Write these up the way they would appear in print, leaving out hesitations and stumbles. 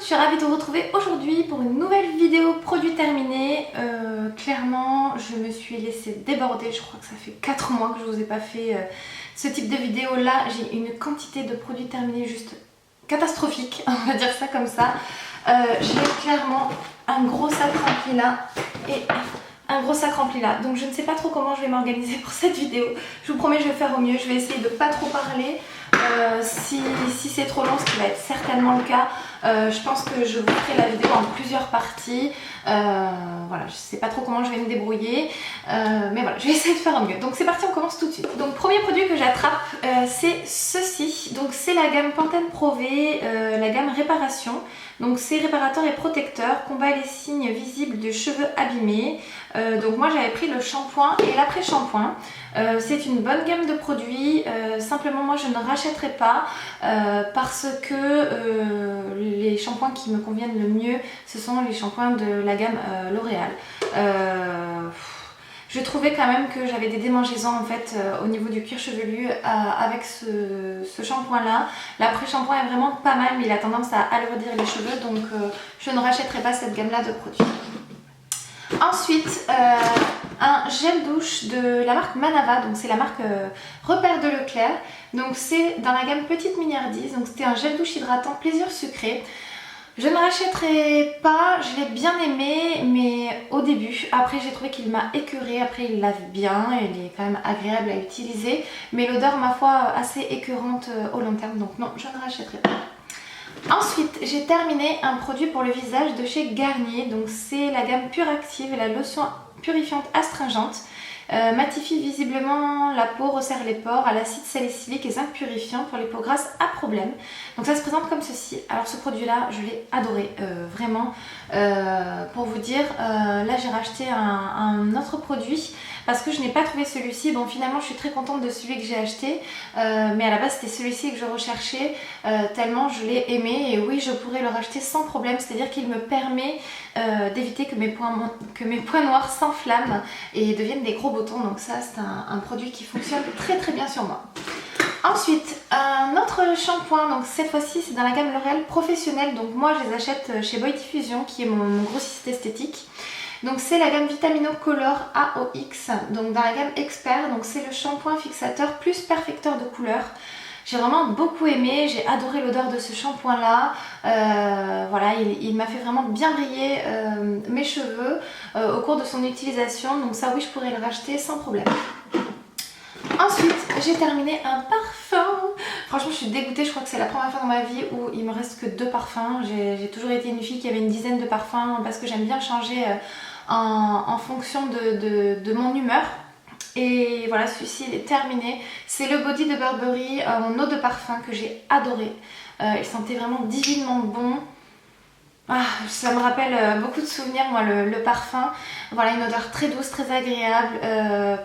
je suis ravie de vous retrouver aujourd'hui pour une nouvelle vidéo produit terminé. Clairement, je me suis laissée déborder, je crois que ça fait 4 mois que je vous ai pas fait ce type de vidéo là. J'ai une quantité de produits terminés juste catastrophique, on va dire ça comme ça. J'ai clairement un gros sac rempli là et un gros sac rempli là, donc je ne sais pas trop comment je vais m'organiser pour cette vidéo. Je vous promets, je vais faire au mieux, je vais essayer de pas trop parler. Si c'est trop long, ce qui va être certainement le cas, je pense que je vous ferai la vidéo en plusieurs parties. Voilà, je sais pas trop comment je vais me débrouiller, mais voilà, je vais essayer de faire au mieux. Donc c'est parti, on commence tout de suite. Donc premier produit que j'attrape, c'est ceci. Donc c'est la gamme Pantene Pro V, la gamme réparation. Donc c'est réparateur et protecteur, combat les signes visibles de cheveux abîmés. Donc moi j'avais pris le shampoing et l'après-shampoing. C'est une bonne gamme de produits, simplement moi je ne rachèterai pas parce que les shampoings qui me conviennent le mieux, ce sont les shampoings de la gamme L'Oréal. Je trouvais quand même que j'avais des démangeaisons en fait au niveau du cuir chevelu avec ce shampoing là. L'après-shampoing est vraiment pas mal, mais il a tendance à alourdir les cheveux, donc je ne rachèterai pas cette gamme là de produits. Ensuite, un gel douche de la marque Manava, donc c'est la marque Repère de Leclerc. Donc c'est dans la gamme Petite Mignardise, donc c'était un gel douche hydratant plaisir sucré. Je ne rachèterai pas, je l'ai bien aimé, mais au début, après j'ai trouvé qu'il m'a écœuré, après il lave bien, il est quand même agréable à utiliser, mais l'odeur ma foi assez écœurante au long terme, donc non, je ne rachèterai pas. Ensuite, j'ai terminé un produit pour le visage de chez Garnier, donc c'est la gamme Pure Active, la lotion purifiante astringente. Matifie visiblement la peau, resserre les pores à l'acide salicylique et zinc purifiant pour les peaux grasses à problème. Donc ça se présente comme ceci. Alors ce produit là je l'ai adoré, vraiment. Pour vous dire, là j'ai racheté un autre produit parce que je n'ai pas trouvé celui-ci. Bon, finalement je suis très contente de celui que j'ai acheté, mais à la base c'était celui-ci que je recherchais, tellement je l'ai aimé. Et oui, je pourrais le racheter sans problème, c'est-à-dire qu'il me permet d'éviter que mes points noirs s'enflamment et deviennent des gros boutons. Donc ça c'est un produit qui fonctionne très très bien sur moi. Ensuite, un autre shampoing, donc cette fois-ci c'est dans la gamme L'Oréal Professionnel. Donc moi je les achète chez Boy Diffusion, qui est mon grossiste esthétique. Donc c'est la gamme Vitamino Color AOX, donc dans la gamme Expert. Donc c'est le shampoing fixateur plus perfecteur de couleur. J'ai vraiment beaucoup aimé, j'ai adoré l'odeur de ce shampoing là. Voilà, il m'a fait vraiment bien briller mes cheveux au cours de son utilisation. Donc ça oui, je pourrais le racheter sans problème. Ensuite, j'ai terminé un parfum. Franchement, je suis dégoûtée, je crois que c'est la première fois dans ma vie où il me reste que 2 parfums. J'ai toujours été une fille qui avait une dizaine de parfums parce que j'aime bien changer en fonction de mon humeur. Et voilà, celui-ci il est terminé. C'est le Body de Burberry en eau de parfum que j'ai adoré. Il sentait vraiment divinement bon. Ah, ça me rappelle beaucoup de souvenirs, moi, le parfum. Voilà, une odeur très douce, très agréable,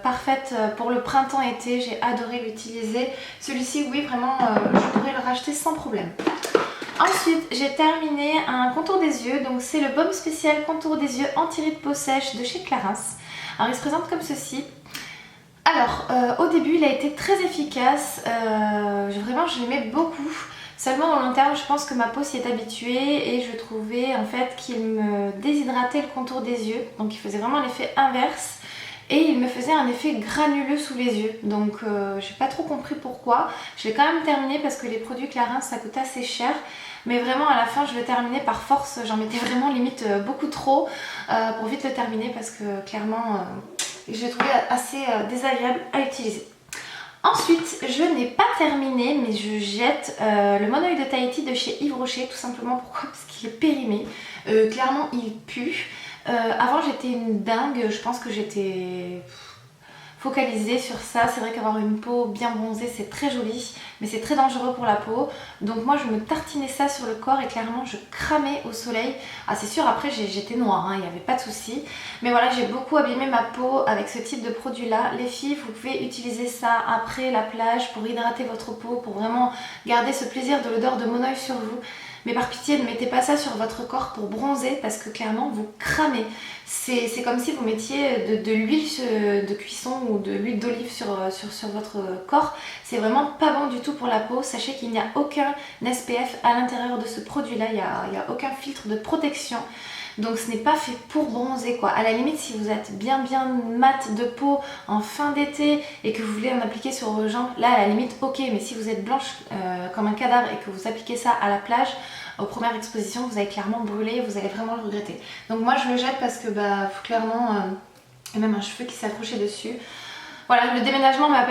parfaite pour le printemps-été. J'ai adoré l'utiliser. Celui-ci, oui, vraiment, je pourrais le racheter sans problème. Ensuite, j'ai terminé un contour des yeux. Donc, c'est le baume spécial contour des yeux anti-rides peau sèche de chez Clarins. Alors, il se présente comme ceci. Alors, au début, il a été très efficace. Vraiment, je l'aimais beaucoup. Seulement au long terme, je pense que ma peau s'y est habituée et je trouvais en fait qu'il me déshydratait le contour des yeux. Donc il faisait vraiment l'effet inverse et il me faisait un effet granuleux sous les yeux. Donc j'ai pas trop compris pourquoi. Je l'ai quand même terminé parce que les produits Clarins ça coûte assez cher. Mais vraiment à la fin je l'ai terminé par force. J'en mettais vraiment limite beaucoup trop pour vite le terminer parce que clairement je l'ai trouvé assez désagréable à utiliser. Ensuite, je n'ai pas terminé, mais je jette le Mon Oeil de Tahiti de chez Yves Rocher. Tout simplement pourquoi? Parce qu'il est périmé. Clairement, il pue. Avant, j'étais une dingue. Je pense que j'étais focalisée sur ça. C'est vrai qu'avoir une peau bien bronzée, c'est très joli, mais c'est très dangereux pour la peau. Donc moi, je me tartinais ça sur le corps et clairement, je cramais au soleil. Ah, c'est sûr, après, j'étais noire, hein, il n'y avait pas de souci. Mais voilà, j'ai beaucoup abîmé ma peau avec ce type de produit-là. Les filles, vous pouvez utiliser ça après la plage pour hydrater votre peau, pour vraiment garder ce plaisir de l'odeur de Mon Oeil sur vous. mais par pitié ne mettez pas ça sur votre corps pour bronzer parce que clairement vous cramez. C'est comme si vous mettiez de l'huile de cuisson ou de l'huile d'olive sur votre corps. C'est vraiment pas bon du tout pour la peau. Sachez qu'il n'y a aucun SPF à l'intérieur de ce produit là, il n'y a aucun filtre de protection. Donc ce n'est pas fait pour bronzer quoi. À la limite si vous êtes bien mat de peau en fin d'été et que vous voulez en appliquer sur vos jambes, là à la limite ok, mais si vous êtes blanche comme un cadavre et que vous appliquez ça à la plage, aux premières expositions vous allez clairement brûler, vous allez vraiment le regretter. Donc moi je le jette parce que bah clairement, il y a même un cheveu qui s'est accroché dessus. Voilà, le déménagement m'a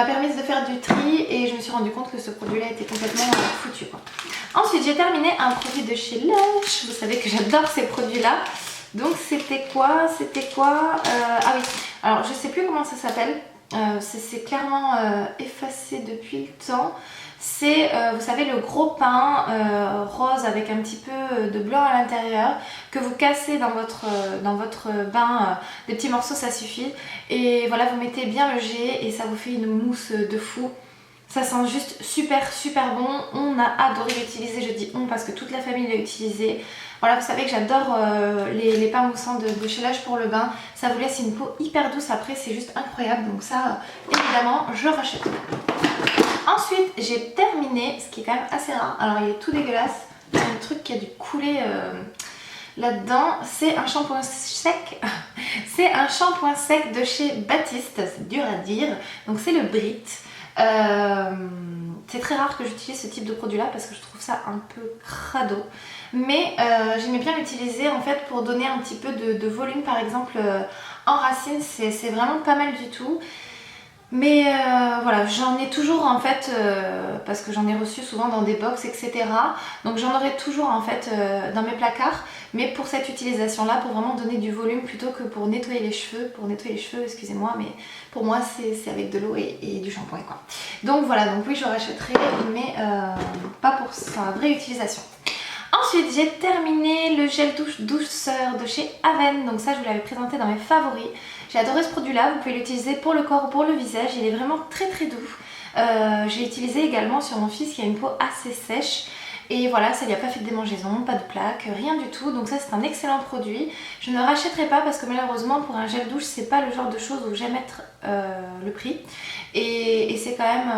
permis de faire du tri et je me suis rendu compte que ce produit-là était complètement foutu quoi. Ensuite, j'ai terminé un produit de chez Lush. Vous savez que j'adore ces produits-là. Donc, c'était quoi? Ah oui, alors je sais plus comment ça s'appelle. C'est clairement effacé depuis le temps. C'est, vous savez, le gros pain rose avec un petit peu de blanc à l'intérieur que vous cassez dans votre bain, des petits morceaux, ça suffit. Et voilà, vous mettez bien le jet et ça vous fait une mousse de fou. Ça sent juste super bon. On a adoré l'utiliser, je dis on parce que toute la famille l'a utilisé. Voilà, vous savez que j'adore les pains moussants de chez Lush pour le bain. Ça vous laisse une peau hyper douce après, c'est juste incroyable. Donc ça, évidemment, je rachète. Ensuite, j'ai terminé, ce qui est quand même assez rare. Alors il est tout dégueulasse, il y a un truc qui a dû couler là-dedans. C'est un shampoing sec. C'est un shampoing sec de chez Baptiste, c'est dur à dire. Donc c'est le Brit. C'est très rare que j'utilise ce type de produit là parce que je trouve ça un peu crado, mais j'aimais bien l'utiliser en fait pour donner un petit peu de volume par exemple en racine, c'est vraiment pas mal du tout. Mais voilà, j'en ai toujours en fait, parce que j'en ai reçu souvent dans des box etc. Donc j'en aurai toujours en fait dans mes placards. Mais pour cette utilisation là, pour vraiment donner du volume plutôt que pour nettoyer les cheveux. Pour nettoyer les cheveux, excusez-moi, mais pour moi c'est avec de l'eau et du shampoing quoi. Donc voilà, donc oui je rachèterai, mais pas pour sa vraie utilisation. Ensuite, j'ai terminé le gel douche douceur de chez Aven. Donc ça, je vous l'avais présenté dans mes favoris. J'ai adoré ce produit-là. Vous pouvez l'utiliser pour le corps ou pour le visage. Il est vraiment très doux. J'ai utilisé également sur mon fils qui a une peau assez sèche. Et voilà, ça lui a pas fait de démangeaison, pas de plaques, rien du tout. Donc ça, c'est un excellent produit. Je ne le rachèterai pas parce que malheureusement, pour un gel douche, c'est pas le genre de choses où j'aime mettre le prix. Et c'est quand même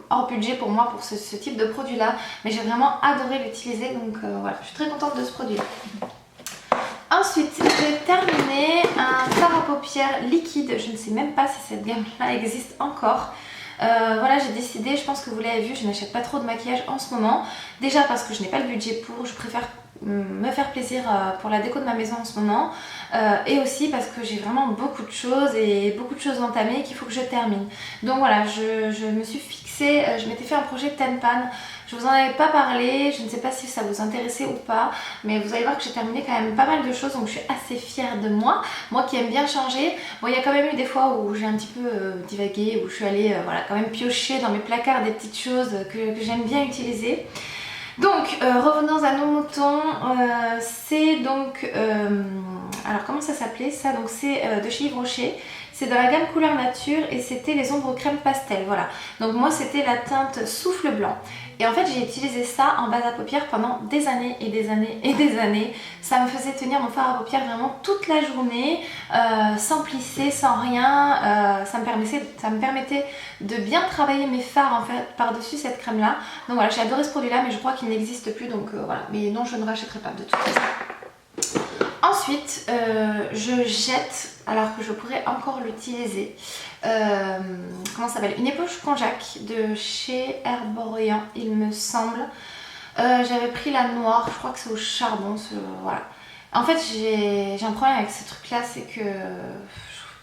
hors budget pour moi pour ce type de produit là, mais j'ai vraiment adoré l'utiliser, donc voilà, je suis très contente de ce produit là. Ensuite, j'ai terminé un fard à paupières liquide, je ne sais même pas si cette gamme là existe encore. Voilà, j'ai décidé, je pense que vous l'avez vu, je n'achète pas trop de maquillage en ce moment. Déjà parce que je n'ai pas le budget pour, je préfère me faire plaisir pour la déco de ma maison en ce moment, et aussi parce que j'ai vraiment beaucoup de choses entamées qu'il faut que je termine. Donc voilà, je me suis fixée, je m'étais fait un projet de Ten Pan. Je vous en avais pas parlé, je ne sais pas si ça vous intéressait ou pas, mais vous allez voir que j'ai terminé quand même pas mal de choses, donc je suis assez fière de moi qui aime bien changer. Bon, il y a quand même eu des fois où j'ai un petit peu divagué, où je suis allée voilà, quand même piocher dans mes placards des petites choses que j'aime bien utiliser. Donc revenons à nos moutons, c'est donc, alors comment ça s'appelait ça? Donc c'est de chez Yves Rocher, c'est dans la gamme couleur nature et c'était les ombres crème pastel, voilà. Donc moi c'était la teinte souffle blanc et en fait j'ai utilisé ça en base à paupières pendant des années et des années et des années. Ça me faisait tenir mon fard à paupières vraiment toute la journée, sans plisser, sans rien, ça me permettait de bien travailler mes fards en fait par-dessus cette crème là. Donc voilà, j'ai adoré ce produit là, mais je crois qu'il n'existe plus, donc voilà, mais non, je ne rachèterai pas de toute façon. Ensuite, je jette, alors que je pourrais encore l'utiliser, comment ça s'appelle, une éponge konjac de chez Herborian, il me semble. J'avais pris la noire, je crois que c'est au charbon, voilà. En fait, j'ai un problème avec ces trucs là, c'est que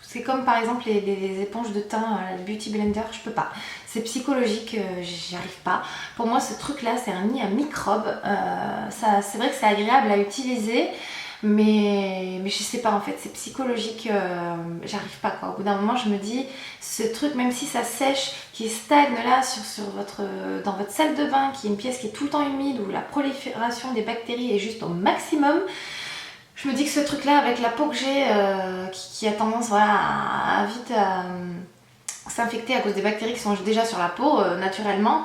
c'est comme par exemple les éponges de teint, la Beauty Blender, je peux pas. C'est psychologique, j'y arrive pas. Pour moi, ce truc là, c'est un nid à microbes. C'est vrai que c'est agréable à utiliser, mais je sais pas en fait, c'est psychologique, j'arrive pas quoi. Au bout d'un moment, je me dis, ce truc, même si ça sèche, qui stagne là dans votre salle de bain, qui est une pièce qui est tout le temps humide, où la prolifération des bactéries est juste au maximum, je me dis que ce truc là avec la peau que j'ai qui a tendance voilà, à vite s'infecter à cause des bactéries qui sont déjà sur la peau naturellement.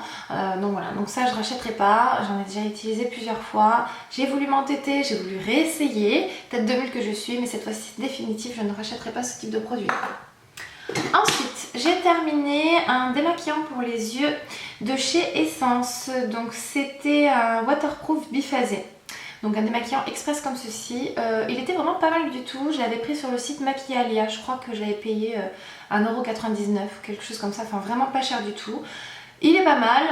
Donc voilà, donc ça je rachèterai pas, j'en ai déjà utilisé plusieurs fois. J'ai voulu m'entêter, j'ai voulu réessayer, tête de mule que je suis, mais cette fois-ci définitive, je ne rachèterai pas ce type de produit. Ensuite, j'ai terminé un démaquillant pour les yeux de chez Essence. Donc c'était un waterproof biphasé. Donc un démaquillant express comme ceci. Il était vraiment pas mal du tout. Je l'avais pris sur le site Maquillalia. Je crois que je l'avais payé 1,99€ ou quelque chose comme ça. Enfin vraiment pas cher du tout. Il est pas mal.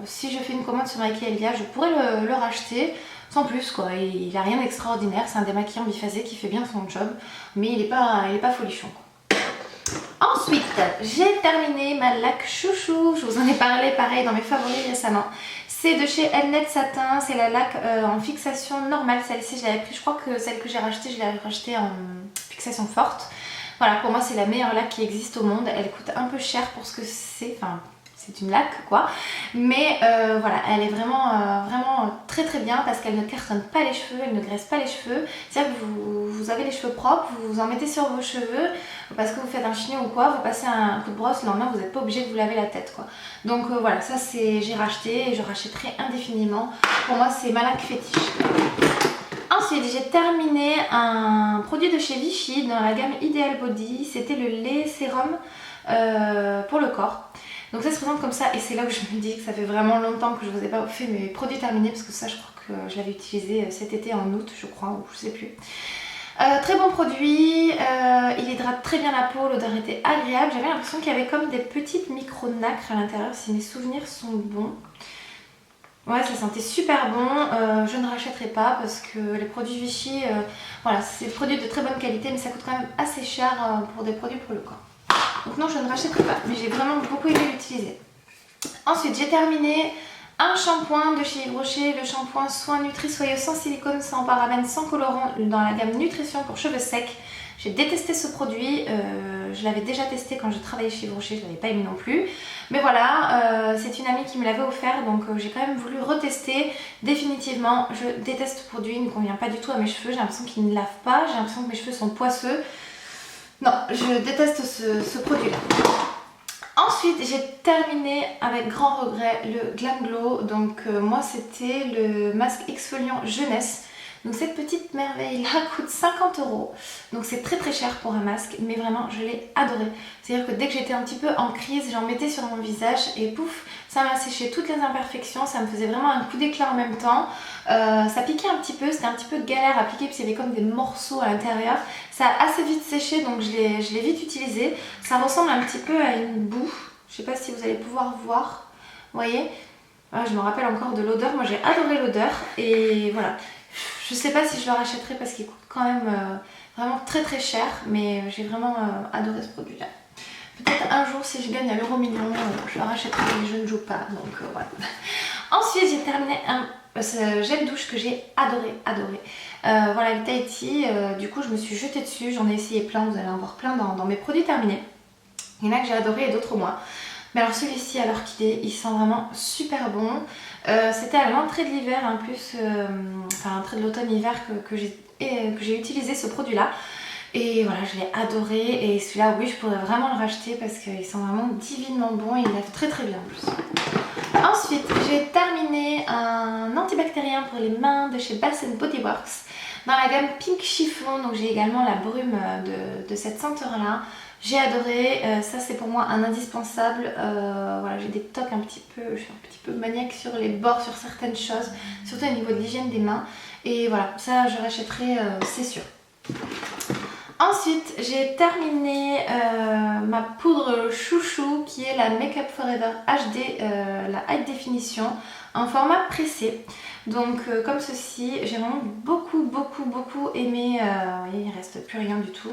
Si je fais une commande sur Maquillalia, je pourrais le racheter. Sans plus quoi. Il a rien d'extraordinaire. C'est un démaquillant biphasé qui fait bien son job. Mais il est pas folichon quoi. Ensuite, j'ai terminé ma laque chouchou. Je vous en ai parlé pareil dans mes favoris récemment. C'est de chez Elnet Satin, c'est la laque en fixation normale. Celle-ci, je l'avais pris, je crois que celle que j'ai rachetée, je l'avais rachetée en fixation forte. Voilà, pour moi, c'est la meilleure laque qui existe au monde. Elle coûte un peu cher pour ce que c'est, enfin, c'est une laque quoi. Mais voilà, elle est vraiment, vraiment très très bien parce qu'elle ne cartonne pas les cheveux, elle ne graisse pas les cheveux. C'est-à-dire que vous avez les cheveux propres, vous en mettez sur vos cheveux parce que vous faites un chignon ou quoi, vous passez un coup de brosse, le lendemain vous n'êtes pas obligé de vous laver la tête quoi. Donc voilà, ça j'ai racheté et je rachèterai indéfiniment. Pour moi c'est ma laque fétiche. Ensuite j'ai terminé un produit de chez Vichy dans la gamme Ideal Body, c'était le lait sérum pour le corps. Donc ça se présente comme ça et c'est là où je me dis que ça fait vraiment longtemps que je ne vous ai pas fait mes produits terminés parce que ça je crois que je l'avais utilisé cet été en août je crois ou je sais plus. Très bon produit, il hydrate très bien la peau, l'odeur était agréable, j'avais l'impression qu'il y avait comme des petites micro-nacres à l'intérieur si mes souvenirs sont bons. Ouais, ça sentait super bon, je ne rachèterai pas parce que les produits Vichy, voilà, c'est des produits de très bonne qualité mais ça coûte quand même assez cher pour des produits pour le corps. Donc non, je ne rachèterai pas, mais j'ai vraiment beaucoup aimé l'utiliser. Ensuite, j'ai terminé un shampoing de chez Yves Rocher, le shampoing Soin Nutri Soyeux sans silicone, sans parabènes, sans colorant, dans la gamme Nutrition pour cheveux secs. J'ai détesté ce produit, je l'avais déjà testé quand je travaillais chez Yves Rocher, je ne l'avais pas aimé non plus. Mais voilà, c'est une amie qui me l'avait offert, donc j'ai quand même voulu retester. Définitivement, je déteste ce produit, il ne convient pas du tout à mes cheveux, j'ai l'impression qu'il ne lave pas, j'ai l'impression que mes cheveux sont poisseux. Non, je déteste ce produit-là. Ensuite, j'ai terminé avec grand regret le Glam Glow. Donc moi, c'était le masque exfoliant jeunesse. Donc cette petite merveille là coûte 50€. Donc c'est très très cher pour un masque, mais vraiment je l'ai adoré. C'est-à-dire que dès que j'étais un petit peu en crise, j'en mettais sur mon visage et pouf, ça m'a séché toutes les imperfections, ça me faisait vraiment un coup d'éclat en même temps. Ça piquait un petit peu, c'était un petit peu galère à appliquer, puis il y avait comme des morceaux à l'intérieur. Ça a assez vite séché, donc je l'ai vite utilisé. Ça ressemble un petit peu à une boue, je sais pas si vous allez pouvoir voir, vous voyez. Je me rappelle encore de l'odeur, moi j'ai adoré l'odeur et voilà. Je sais pas si je le rachèterai parce qu'il coûte quand même vraiment très très cher, mais j'ai vraiment adoré ce produit là. Peut-être un jour si je gagne à l'euro million, je le rachèterai mais je ne joue pas, donc voilà. Ensuite j'ai terminé un gel douche que j'ai adoré. Voilà le Tahiti, du coup je me suis jetée dessus, j'en ai essayé plein, vous allez en voir plein dans mes produits terminés. Il y en a que j'ai adoré et d'autres moins. Mais alors celui-ci, alors qu'il est, il sent vraiment super bon. C'était à l'entrée de l'hiver, en plus, enfin l'entrée de l'automne-hiver que j'ai utilisé ce produit-là. Et voilà, je l'ai adoré. Et celui-là, oui, je pourrais vraiment le racheter parce qu'il sent vraiment divinement bon et il lave très très bien en plus. Ensuite, j'ai terminé un antibactérien pour les mains de chez Bath Body Works dans la gamme Pink Chiffon. Donc j'ai également la brume de cette senteur-là. J'ai adoré, ça c'est pour moi un indispensable. Voilà, j'ai des tocs je suis un petit peu maniaque sur les bords, sur certaines choses, surtout au niveau de l'hygiène des mains. Et voilà, ça je rachèterai, c'est sûr. Ensuite, j'ai terminé ma poudre chouchou qui est la Make Up For Ever HD, la High Definition en format pressé. Donc comme ceci, j'ai vraiment beaucoup aimé, il ne reste plus rien du tout.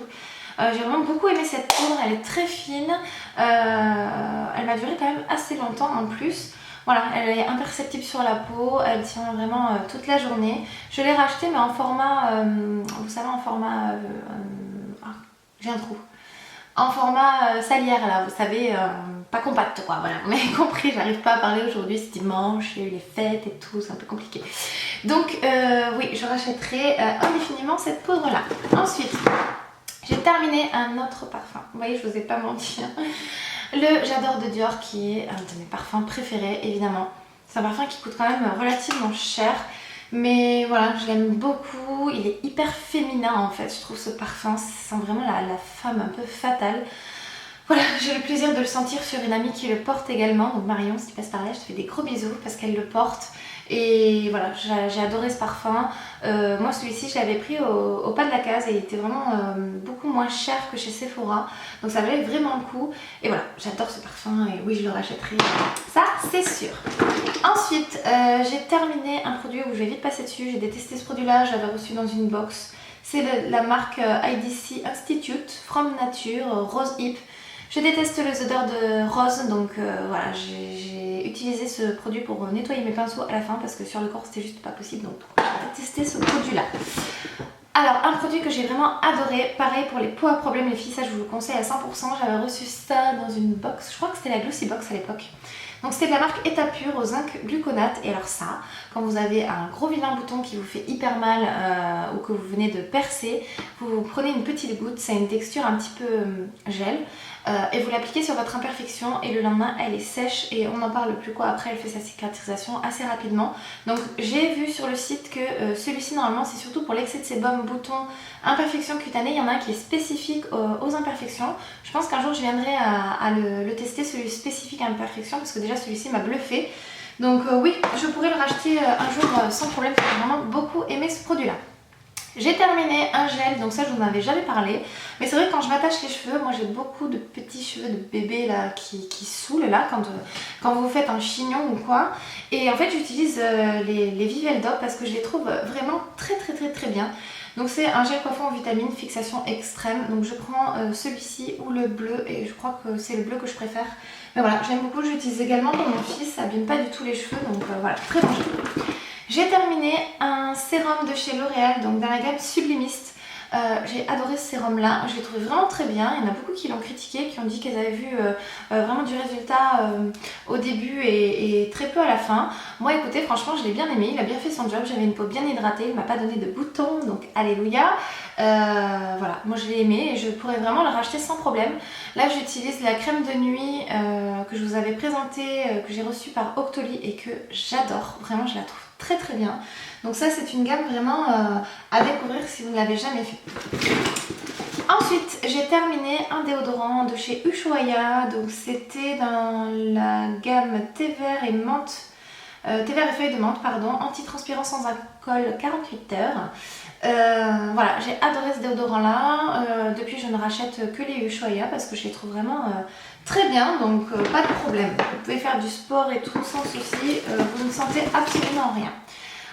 J'ai vraiment beaucoup aimé cette poudre, elle est très fine, elle m'a duré quand même assez longtemps en plus. Voilà, elle est imperceptible sur la peau, elle tient vraiment toute la journée. Je l'ai rachetée mais en format, vous savez, en format, j'ai un trou. En format salière là, vous savez, pas compact quoi, voilà, vous m'avez compris, j'arrive pas à parler aujourd'hui, c'est dimanche, il y a eu les fêtes et tout, c'est un peu compliqué. Donc oui, je rachèterai indéfiniment cette poudre là. Ensuite, J'ai terminé un autre parfum. Vous voyez, je vous ai pas menti. Le J'adore de Dior qui est un de mes parfums préférés évidemment. C'est un parfum qui coûte quand même relativement cher. Mais voilà, je l'aime beaucoup. Il est hyper féminin en fait. Je trouve ce parfum, ça sent vraiment la femme un peu fatale. Voilà, j'ai le plaisir de le sentir sur une amie qui le porte également. Donc Marion, si tu passes par là, je te fais des gros bisous parce qu'elle le porte. Et voilà, j'ai adoré ce parfum. Moi celui-ci je l'avais pris au pas de la case et il était vraiment beaucoup moins cher que chez Sephora. Donc ça valait vraiment le coup. Et voilà, j'adore ce parfum et oui je le rachèterai. Ça c'est sûr. Ensuite j'ai terminé un produit où je vais vite passer dessus. J'ai détesté ce produit là, je l'avais reçu dans une box. C'est la marque IDC Institute From Nature Rose Hip. Je déteste les odeurs de rose, donc voilà, j'ai utilisé ce produit pour nettoyer mes pinceaux à la fin parce que sur le corps c'était juste pas possible, donc j'ai détesté ce produit là. Alors un produit que j'ai vraiment adoré, pareil pour les peaux à problème les filles, ça je vous le conseille à 100%, j'avais reçu ça dans une box, je crois que c'était la Glossy Box à l'époque. Donc c'était de la marque État Pur au zinc gluconate et alors ça, quand vous avez un gros vilain bouton qui vous fait hyper mal ou que vous venez de percer, vous prenez une petite goutte, ça a une texture un petit peu gel et vous l'appliquez sur votre imperfection et le lendemain elle est sèche et on n'en parle plus quoi, après elle fait sa cicatrisation assez rapidement. Donc j'ai vu sur le site que celui-ci normalement c'est surtout pour l'excès de sébum, boutons, imperfections cutanées, il y en a un qui est spécifique aux imperfections. Je pense qu'un jour je viendrai à le tester, celui spécifique à imperfections parce que déjà celui-ci m'a bluffé. Donc oui, je pourrais le racheter un jour sans problème, j'ai vraiment beaucoup aimé ce produit là. J'ai terminé un gel, donc ça je vous en avais jamais parlé, mais c'est vrai que quand je m'attache les cheveux, moi j'ai beaucoup de petits cheveux de bébé là qui saoulent là quand vous faites un chignon ou quoi, et en fait j'utilise les Vivelda parce que je les trouve vraiment très bien. Donc c'est un gel coiffant en vitamines, fixation extrême, donc je prends celui-ci ou le bleu, et je crois que c'est le bleu que je préfère. Mais voilà, j'aime beaucoup, j'utilise également pour mon fils, ça abîme pas du tout les cheveux, donc voilà, très bon gel. J'ai terminé un sérum de chez L'Oréal, donc dans la gamme Sublimiste. J'ai adoré ce sérum là, je l'ai trouvé vraiment très bien. Il y en a beaucoup qui l'ont critiqué, qui ont dit qu'elles avaient vu vraiment du résultat au début et très peu à la fin. Moi écoutez, franchement je l'ai bien aimé, il a bien fait son job, j'avais une peau bien hydratée, il ne m'a pas donné de boutons, donc alléluia. Voilà, moi je l'ai aimé et je pourrais vraiment le racheter sans problème. Là j'utilise la crème de nuit que je vous avais présentée, que j'ai reçue par Octoly et que j'adore, vraiment je la trouve très bien. Donc ça c'est une gamme vraiment à découvrir si vous ne l'avez jamais fait. Ensuite j'ai terminé un déodorant de chez Ushuaïa, donc c'était dans la gamme thé vert et menthe, thé vert et feuille de menthe pardon, anti-transpirant sans alcool 48 heures. Voilà, j'ai adoré ce déodorant là, depuis je ne rachète que les Ushuaïa parce que je les trouve vraiment très bien, donc pas de problème. Vous pouvez faire du sport et tout sans souci, vous ne sentez absolument rien.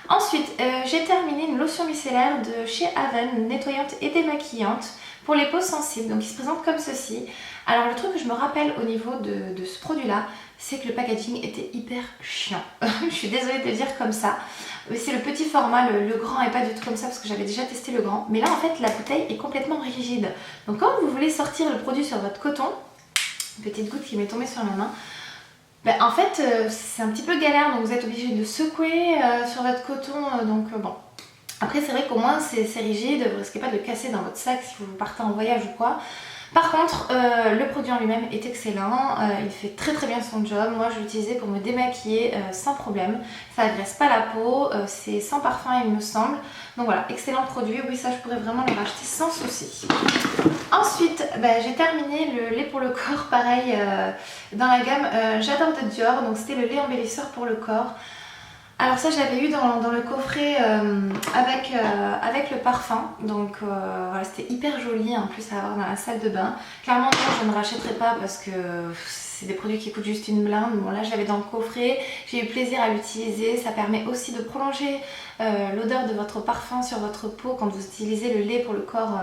Ensuite, j'ai terminé une lotion micellaire de chez Haven, nettoyante et démaquillante pour les peaux sensibles, donc il se présente comme ceci. Alors le truc que je me rappelle au niveau de ce produit là, c'est que le packaging était hyper chiant. Je suis désolée de le dire comme ça, mais c'est le petit format, le grand est pas du tout comme ça parce que j'avais déjà testé le grand. Mais là en fait la bouteille est complètement rigide. Donc quand vous voulez sortir le produit sur votre coton, une petite goutte qui m'est tombée sur la main, ben, en fait c'est un petit peu galère, donc vous êtes obligé de secouer sur votre coton, donc bon. Après c'est vrai qu'au moins c'est rigide, vous risquez pas de le casser dans votre sac si vous partez en voyage ou quoi. Par contre, le produit en lui-même est excellent, il fait très bien son job. Moi je l'utilisais pour me démaquiller sans problème, ça agresse pas la peau, c'est sans parfum il me semble. Donc voilà, excellent produit, oui ça je pourrais vraiment le racheter sans souci. Ensuite, j'ai terminé le lait pour le corps, pareil, dans la gamme J'adore de Dior, donc c'était le lait embellisseur pour le corps. Alors ça je l'avais eu dans le coffret avec le parfum, donc voilà, c'était hyper joli en plus à avoir dans la salle de bain. Clairement non, je ne rachèterai pas parce que c'est des produits qui coûtent juste une blinde. Bon là je l'avais dans le coffret, j'ai eu plaisir à l'utiliser, ça permet aussi de prolonger l'odeur de votre parfum sur votre peau quand vous utilisez le lait pour le corps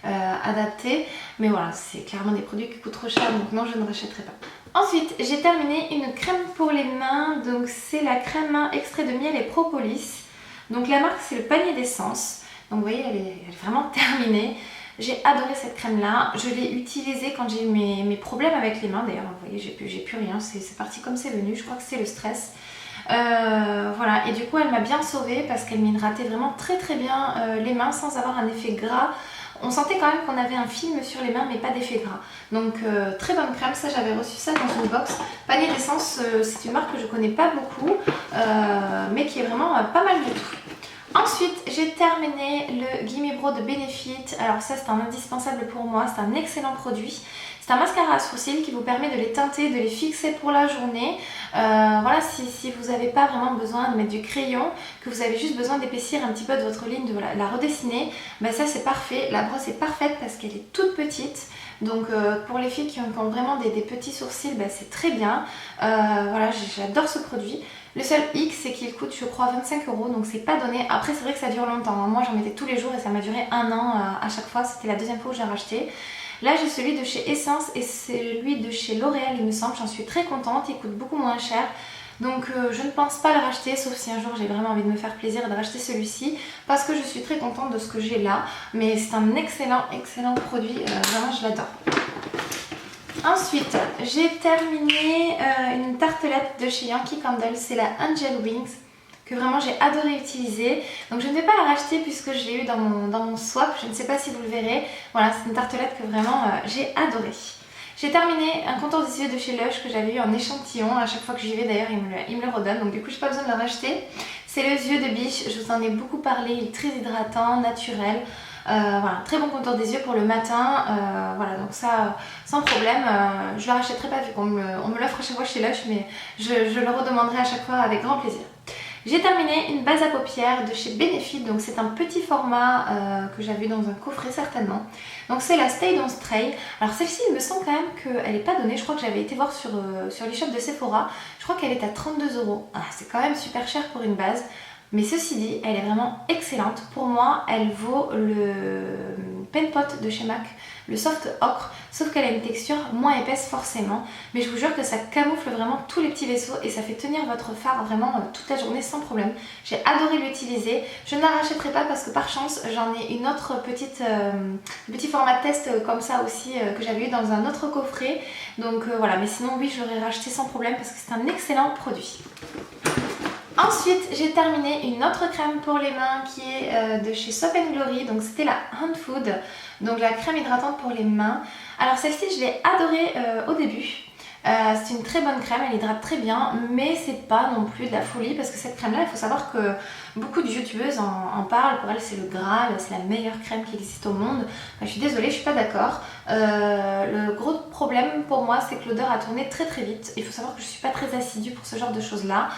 adapté. Mais voilà, c'est clairement des produits qui coûtent trop cher, donc non je ne rachèterai pas. Ensuite, j'ai terminé une crème pour les mains, donc c'est la crème extrait de miel et propolis. Donc la marque c'est le panier d'essence, donc vous voyez elle est vraiment terminée. J'ai adoré cette crème là, je l'ai utilisée quand j'ai eu mes problèmes avec les mains d'ailleurs, vous voyez j'ai plus rien, c'est parti comme c'est venu, je crois que c'est le stress. Voilà, et du coup elle m'a bien sauvée parce qu'elle m'hydratait vraiment très bien les mains sans avoir un effet gras. on sentait quand même qu'on avait un film sur les mains mais pas d'effet gras. Donc très bonne crème, ça j'avais reçu ça dans une box. Panier d'essence, c'est une marque que je connais pas beaucoup mais qui est vraiment pas mal du tout. Ensuite, j'ai terminé le Gimme Brow de Benefit. Alors ça, c'est un indispensable pour moi, c'est un excellent produit. C'est un mascara à sourcils qui vous permet de les teinter, de les fixer pour la journée. Voilà, si vous n'avez pas vraiment besoin de mettre du crayon, que vous avez juste besoin d'épaissir un petit peu de votre ligne, de la redessiner, ben ça c'est parfait. La brosse est parfaite parce qu'elle est toute petite. Donc pour les filles qui ont vraiment des petits sourcils, ben c'est très bien. Voilà, j'adore ce produit. Le seul X, c'est qu'il coûte, je crois, 25 €, donc c'est pas donné. Après, c'est vrai que ça dure longtemps. Moi, j'en mettais tous les jours et ça m'a duré 1 an à chaque fois. C'était la deuxième fois que j'ai racheté. Là, j'ai celui de chez Essence et celui de chez L'Oréal, il me semble. J'en suis très contente. Il coûte beaucoup moins cher. Donc, je ne pense pas le racheter, sauf si un jour j'ai vraiment envie de me faire plaisir et de racheter celui-ci. Parce que je suis très contente de ce que j'ai là. Mais c'est un excellent, excellent produit. Vraiment, je l'adore. Ensuite, j'ai terminé une tartelette de chez Yankee Candle, c'est la Angel Wings, que vraiment j'ai adoré utiliser. Donc je ne vais pas la racheter puisque je l'ai eu dans mon swap, je ne sais pas si vous le verrez. Voilà, c'est une tartelette que vraiment j'ai adoré. J'ai terminé un contour des yeux de chez Lush que j'avais eu en échantillon. À chaque fois que j'y vais d'ailleurs, il me le redonne, donc du coup j'ai pas besoin de le racheter. C'est le yeux de Biche, je vous en ai beaucoup parlé, il est très hydratant, naturel. Voilà, très bon contour des yeux pour le matin, voilà, donc ça sans problème, je le rachèterai pas vu qu'on me l'offre à chaque fois chez Lush, mais je le redemanderai à chaque fois avec grand plaisir. J'ai terminé une base à paupières de chez Benefit, donc c'est un petit format que j'avais eu dans un coffret certainement. Donc c'est la Stay Don't Stray. Alors celle-ci, il me semble quand même qu'elle n'est pas donnée, je crois que j'avais été voir sur l'e-shop de Sephora, je crois qu'elle est à 32 €. Ah, c'est quand même super cher pour une base. Mais ceci dit, elle est vraiment excellente. Pour moi, elle vaut le Pen Pot de chez MAC, le Soft Ocre, sauf qu'elle a une texture moins épaisse forcément. Mais je vous jure que ça camoufle vraiment tous les petits vaisseaux et ça fait tenir votre fard vraiment toute la journée sans problème. J'ai adoré l'utiliser. Je ne la rachèterai pas parce que par chance, j'en ai une autre petit format test comme ça aussi que j'avais eu dans un autre coffret. Donc voilà, mais sinon oui, je l'aurais racheté sans problème parce que c'est un excellent produit. Ensuite, j'ai terminé une autre crème pour les mains qui est de chez Soap & Glory, donc c'était la Hand Food, donc la crème hydratante pour les mains. Alors celle-ci, je l'ai adorée au début. C'est une très bonne crème, elle hydrate très bien, mais c'est pas non plus de la folie parce que cette crème là, il faut savoir que beaucoup de youtubeuses en parlent, pour elles c'est le Graal, c'est la meilleure crème qui existe au monde. Enfin, je suis désolée, je suis pas d'accord. Le gros problème pour moi, c'est que l'odeur a tourné très très vite. Il faut savoir que je suis pas très assidue pour ce genre de choses là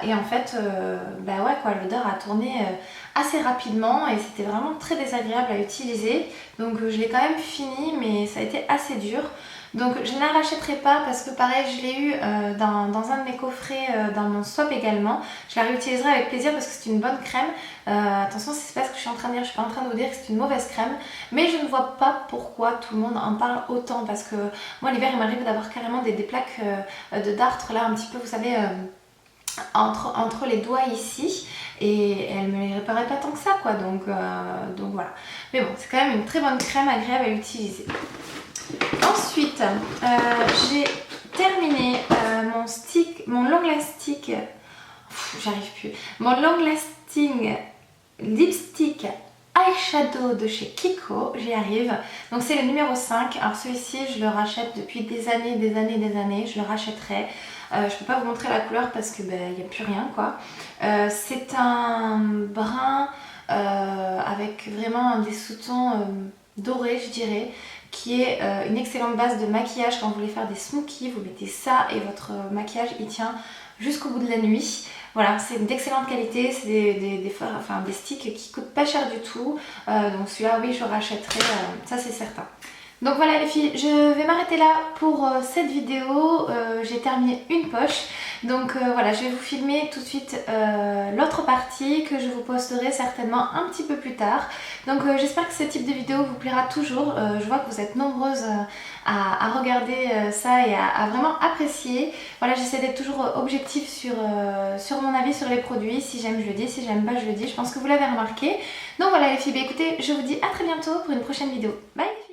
et en fait bah ouais quoi, l'odeur a tourné assez rapidement et c'était vraiment très désagréable à utiliser, donc je l'ai quand même fini mais ça a été assez dur. Donc je ne la rachèterai pas parce que pareil, je l'ai eu dans un de mes coffrets, dans mon swap également. Je la réutiliserai avec plaisir parce que c'est une bonne crème. Attention, c'est pas ce que je suis en train de dire, je suis pas en train de vous dire que c'est une mauvaise crème. Mais je ne vois pas pourquoi tout le monde en parle autant parce que moi l'hiver il m'arrive d'avoir carrément des plaques de dartre là un petit peu, vous savez, entre les doigts ici. Et elle me les réparait pas tant que ça quoi, donc voilà. Mais bon, c'est quand même une très bonne crème agréable à utiliser. Ensuite, j'ai terminé mon long lasting, j'arrive plus, mon long lasting lipstick eyeshadow de chez Kiko, j'y arrive. Donc c'est le numéro 5, alors celui-ci je le rachète depuis des années, je le rachèterai. Je peux pas vous montrer la couleur parce que ben, y a plus rien quoi. C'est un brun avec vraiment des sous-tons dorés je dirais, qui est une excellente base de maquillage quand vous voulez faire des smokies. Vous mettez ça et votre maquillage il tient jusqu'au bout de la nuit. Voilà, c'est d'excellente qualité, c'est des sticks qui coûtent pas cher du tout. Donc celui-là oui je rachèterai, ça c'est certain. Donc voilà les filles, je vais m'arrêter là pour cette vidéo. J'ai terminé une poche. Donc voilà, je vais vous filmer tout de suite l'autre partie que je vous posterai certainement un petit peu plus tard. Donc j'espère que ce type de vidéo vous plaira toujours. Je vois que vous êtes nombreuses à regarder ça et à vraiment apprécier. Voilà, j'essaie d'être toujours objective sur mon avis sur les produits. Si j'aime je le dis, si j'aime pas je le dis. Je pense que vous l'avez remarqué. Donc voilà les filles, écoutez, je vous dis à très bientôt pour une prochaine vidéo. Bye!